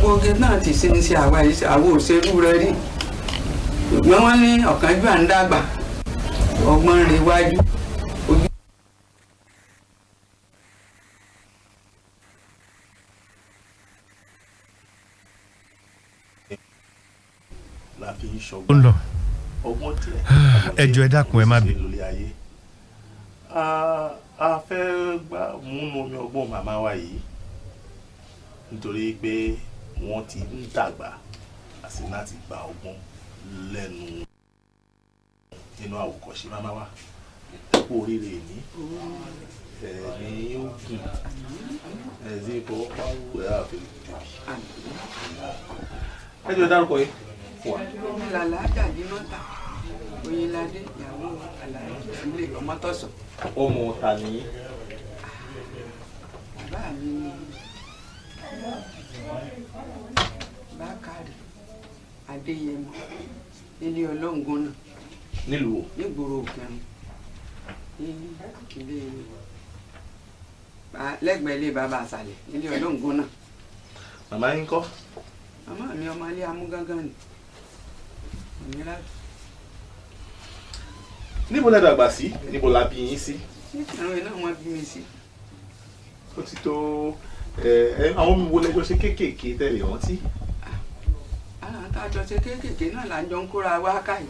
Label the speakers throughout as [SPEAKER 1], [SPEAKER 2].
[SPEAKER 1] gbogbo oge náà ti ṣe ń ṣe àwa yìí àwọn òṣèlú rẹ rí ṣùgbọ́n wọ́n ní ọ̀kánjú à ń dàgbà ọgbọ́n rẹ̀ wájú ojú.
[SPEAKER 2] ó ń lọ ẹjọ́ ẹ dákun ẹ má bí.
[SPEAKER 3] a fẹ́ gbà múnú omi ọgbọ́n màmá wa yìí nítorí pé wọ́n ti ń dàgbà àti láti gba ọgbọ́n lẹ́nu nínú àwòkọ́ṣe màmá wa kú oríire ní ẹ̀mí yóò dùn ẹ̀sìn ìfowópamọ́ ẹ̀ àfẹ́ ẹjọ́ dárúkọ yìí fún wa.
[SPEAKER 1] Làlájà Jímọ́ta Oyinládé ìyàwó Adesoye Omotoso.
[SPEAKER 3] ọmọ ta ni.
[SPEAKER 1] bàbá mi ni Bákàrè Adéyẹmọ ilé ọlọ́ngun náà.
[SPEAKER 3] nílùú
[SPEAKER 1] nígboro Òkèrè ilé lẹ́gbẹ̀ẹ́ ilé bàbá àṣàlẹ̀ ilé ọlọ́ngun náà.
[SPEAKER 3] màmá yín kọ́.
[SPEAKER 1] màmá mi ọmọ ilé amúgángan ni.
[SPEAKER 3] níbo lẹ dàgbà sí níbo la bí yín sí.
[SPEAKER 1] àwọn iná wọn bí mi sí.
[SPEAKER 3] ó ti tó àwọn mi wo lẹjọ ṣe kéékèèké tẹ́lẹ̀ rántí.
[SPEAKER 1] àwọn àtàjọ ṣe kéékèèké náà là ń jọ ń kóra wá káyìí.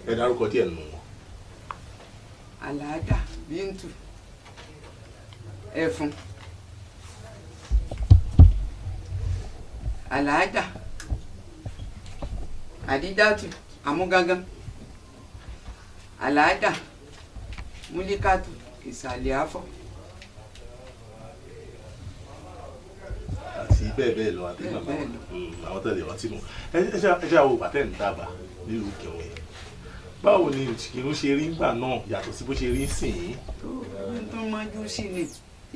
[SPEAKER 3] ẹ dárúkọ díẹ̀ nù wọn.
[SPEAKER 1] Àlàájá Bíntù Ẹfun Àlàájá Àdíjátù Amúgángan Àlàájá Múlíkátù Ìsàlẹ̀ Afọ́.
[SPEAKER 3] àti bẹ́ẹ̀ bẹ́ẹ̀ lọ àti màmá àwọn tẹ̀lé rántí nù. ẹ ṣe àwọn bàtẹ́ ń dábàá nílùú Ìkẹrùn yẹn báwo ni Ìkìrun ṣe rí ńgbà náà yàtọ̀ sí bó ṣe rí sìn yín.
[SPEAKER 1] tó ń mọ́jú sí ni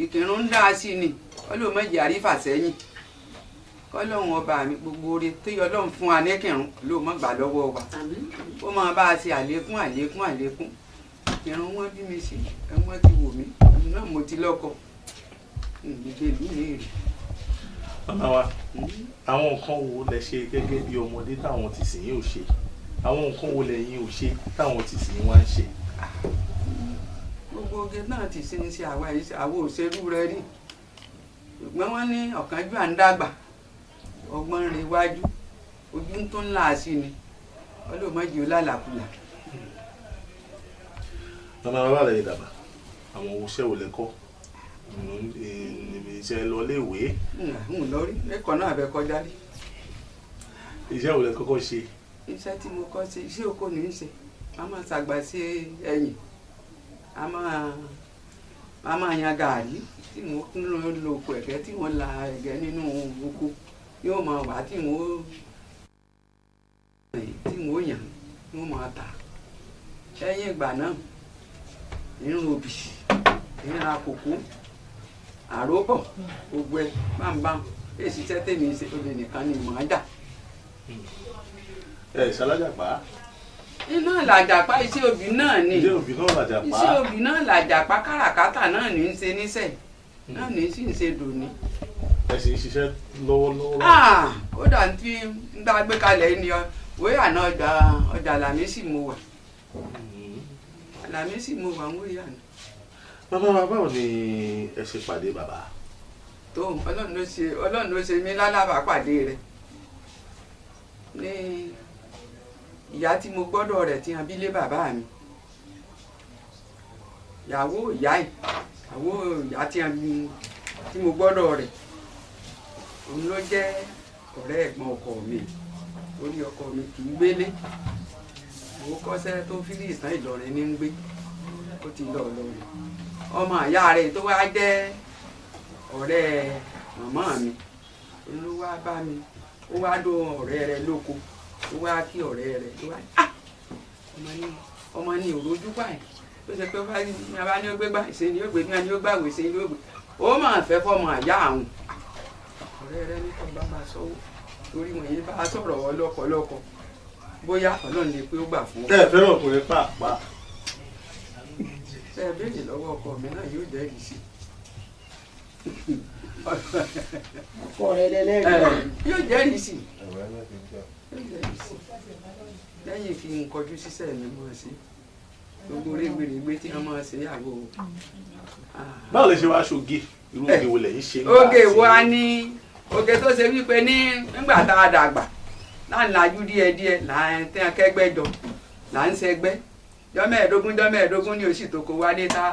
[SPEAKER 1] Ìkìrun ń dá sí ni ọlọ́mọdé àrífà sẹ́yìn kọ́lọ́hún ọba mi gbogbo oore tó yọ Ọlọ́run fún wa nẹ́kẹ̀rún ló mọ́ gbà lọ́wọ́ wa ó máa bá a ṣe àlékún àlékún àlékún. Ìkìrun wọn bí mi sí ẹ̀wọ̀n ti wò mí náà mo ti lọ́kọ ìgbèlú mi rè.
[SPEAKER 3] màmá wa àwọn nǹkan wo lẹ ṣe gẹ́gẹ́ bí ọmọdé táwọn ti sìn yín ò ṣe àwọn nǹkan wo lẹ́yìn ò ṣe táwọn ti sìn yín wá ń ṣe.
[SPEAKER 1] gbogbo oge náà ti ṣe ń ṣe àwa yìí àwọn òṣèlú rẹ rí ṣùgbọ́n wọ́n ní ọ̀kánjú à ń dàgbà ọgbọ́n rẹ̀ wájú ojú tó ń là á sí ni ọlọ́mọdé olálàkúlà.
[SPEAKER 3] màmá wa bá lè dàgbà àwọn oṣẹ́ wo lẹ kọ́ iṣẹ́ lọ léèwé.
[SPEAKER 1] n lọ rí lẹ́kọ̀ọ́ náà bẹ kọjá rí.
[SPEAKER 3] iṣẹ́ wo lẹ kọ́kọ́ ṣe.
[SPEAKER 1] iṣẹ́ tí mo kọ́ ṣe iṣẹ́ oko ní í ṣe a máa ṣàgbà sí ẹ̀yìn a máa yan gàárì tí mo lo oko ẹ̀gẹ́ tí wọ́n la ẹ̀gẹ́ nínú oko yóò máa wà tí wọ́n yàn yóò máa tà lẹ́yìn ìgbà náà irun òbí irun àkókò àróbọ̀ gbogbo ẹ̀ bámbám èsì tẹ́tẹ̀mí ṣe olè nìkan ni màá dà.
[SPEAKER 3] ẹ ṣalájàpá.
[SPEAKER 1] iná làjàpá iṣẹ́ òbí náà ni
[SPEAKER 3] iṣẹ́ òbí náà làjàpá.
[SPEAKER 1] iṣẹ́ òbí náà làjàpá káràkátà náà ní í ṣe níṣẹ́ náà ní í sì ń ṣe dòní.
[SPEAKER 3] ẹ sì ń ṣiṣẹ́ lọ́wọ́lọ́wọ́.
[SPEAKER 1] kódà tí ń bá gbé kalẹ̀ ni wéyà náà ọjà Lámísì mo wà Lámísì mo wà ń wéyà náà.
[SPEAKER 3] bàbá wa báwo ni ẹ ṣe pàdé bàbá.
[SPEAKER 1] tó Ọlọ́run ló ṣe mí lálábàápàdé rẹ̀ ní ìyá tí mo gbọ́dọ̀ rẹ̀ tí hàn bí lé bàbá mi ìyàwó ìyá tí hàn bí tí mo gbọ́dọ̀ rẹ̀ òun ló jẹ́ ọ̀rẹ́ ẹ̀gbọ́n ọkọ mi orí ọkọ mi kì í gbélé mo kọ́ṣẹ́ tó fílì ìsàn Ìlọrin ní ń gbé ó ti lọ lọ́rùn ọmọ ìyá rẹ̀ tó wá jẹ́ ọ̀rẹ́ màmá mi ló wá bá mi ó wá dó ọ̀rẹ́ rẹ̀ lóko ó wá kí ọ̀rẹ́ rẹ̀ ló wá ọmọ ní òrojú báyìí tó ṣe pé bá ní ó gbé gbà ìṣe ni ó gbé ní ó gbàwé ìṣe ni ó gbé ó máa fẹ́ fọmọ àyá àwọn ọ̀rẹ́ rẹ̀ ní kọ́ bá máa sọ́wọ́ torí wọn yìí bá sọ̀rọ̀ ọlọ́kọ̀ọ́lọ́kọ̀ bóyá Ọlọ́run lè pé ó gbà fún ọ.
[SPEAKER 3] ẹ fẹ́ràn ọkùnrin pàápàá.
[SPEAKER 1] ṣe é béèrè lọ́wọ́ ọkọ mi náà yóò jẹ́rìí sí.
[SPEAKER 2] ọkọ rẹ lẹ́lẹ́rìí.
[SPEAKER 1] yóò jẹ́rìí sí lẹ́yìn kí n kọjú sísẹ́ mi mọ̀ sí gbogbo rẹ́gbẹ̀rẹ́gbẹ́ tí wọ́n máa ṣe àgbo.
[SPEAKER 3] báwo lè ṣe wá ṣoge irú oge wo lẹ́yìn ṣe.
[SPEAKER 1] oge wa ní oge tó ṣe wípé nígbà tá a dàgbà là ń lajú díẹ̀díẹ̀ là ń tẹ́ kẹ́gbẹ́ jọ là ń ṣẹgbẹ́ jọ́ mẹ́ẹ̀ẹ́dógún ní oṣù tó kó wálé tá